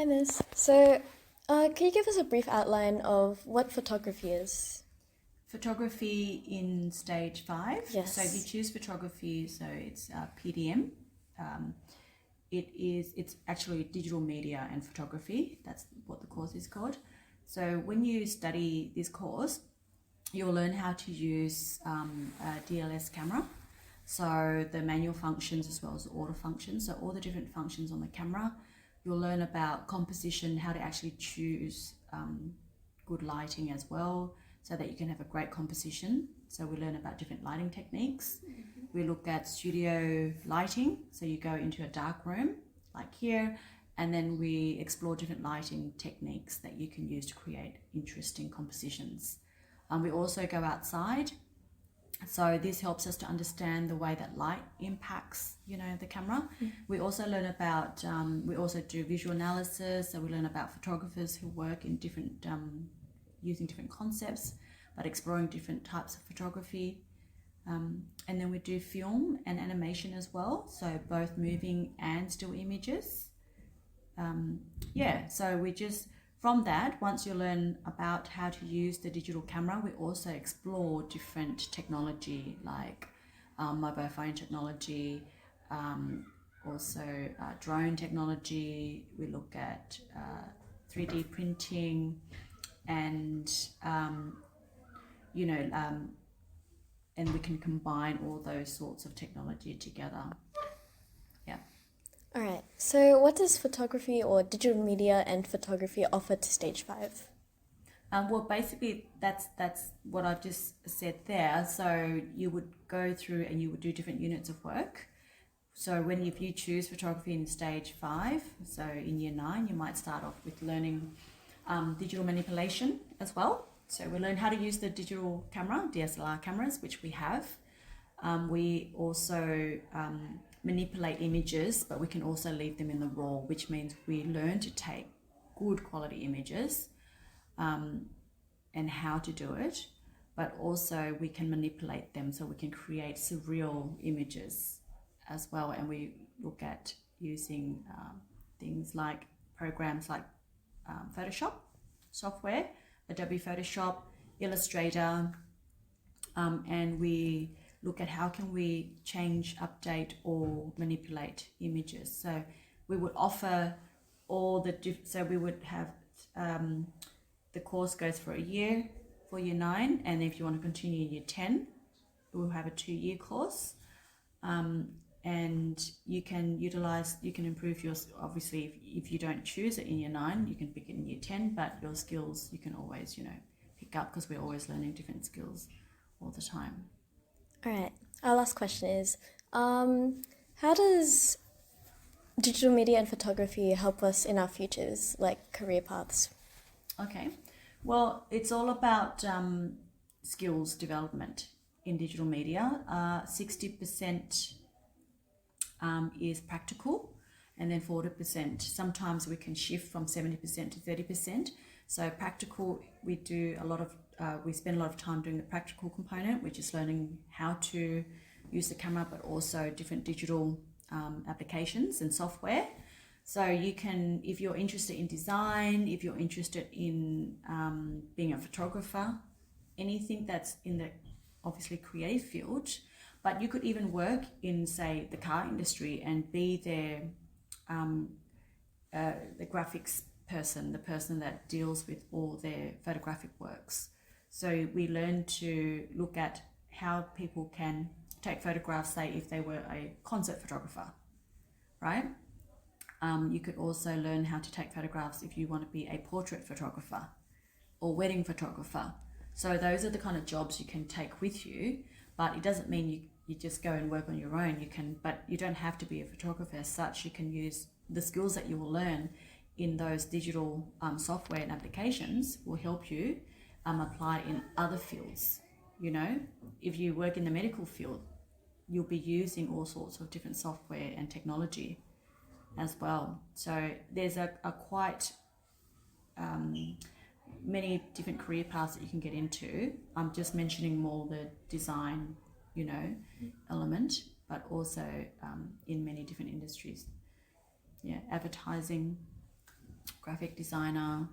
Hi, Miss. Can you give us a brief outline of what photography is? Photography in stage 5. Yes. So if you choose photography, so it's PDM. Um, it's actually digital media and photography. That's what the course is called. So when you study this course, you'll learn how to use a DLS camera. So the manual functions as well as the auto functions. So all the different functions on the camera. You'll learn about composition, how to actually choose good lighting as well, so that you can have a great composition. So we learn about different lighting techniques. We look at studio lighting. So you go into a dark room like here, and then we explore different lighting techniques that you can use to create interesting compositions. We also go outside. So this helps us to understand the way that light impacts, the camera. We also learn about, we also do visual analysis. So we learn about photographers who work in different, using different concepts, but exploring different types of photography. And then we do film and animation as well. So both moving and still images. So we just, from that, once you learn about how to use the digital camera, we also explore different technology like mobile phone technology, also drone technology. We look at 3D printing and, and we can combine all those sorts of technology together. Yeah. All right. So, what does photography or digital media and photography offer to Stage 5? Well, basically, that's what I've just said there. So you would go through and you would do different units of work. So if you choose photography in stage 5, so in year 9, you might start off with learning digital manipulation as well. So we learn how to use the digital camera, DSLR cameras, which we have. We also manipulate images, but we can also leave them in the raw, which means we learn to take good quality images and how to do it, but also we can manipulate them so we can create surreal images as well. And we look at using things like programs like Photoshop software, Adobe Photoshop, Illustrator, and we look at how can we change, update, or manipulate images. So we would offer all the so we would have the course goes for a year for year 9, and if you want to continue year 10, we'll have a 2-year course. And you can improve your, obviously if you don't choose it in year 9, you can pick it in year 10, but your skills you can always pick up, because we're always learning different skills all the time. All right. Our last question is, how does digital media and photography help us in our futures, like career paths? Okay, well, it's all about skills development in digital media. 60% is practical, and then 40%. Sometimes we can shift from 70% to 30%. So practical, we spend a lot of time doing the practical component, which is learning how to use the camera, but also different digital applications and software. So you can, if you're interested in design, if you're interested in being a photographer, anything that's in the obviously creative field, but you could even work in, say, the car industry and be the graphics person, the person that deals with all their photographic works. So we learn to look at how people can take photographs, say if they were a concert photographer, right? You could also learn how to take photographs if you want to be a portrait photographer or wedding photographer. So those are the kind of jobs you can take with you, but it doesn't mean you just go and work on your own. But you don't have to be a photographer as such. You can use the skills that you will learn in those digital software and applications will help you apply in other fields. If you work in the medical field, you'll be using all sorts of different software and technology as well. So there's a quite many different career paths that you can get into. I'm just mentioning more the design, element, but also in many different industries. Yeah, advertising, graphic designer,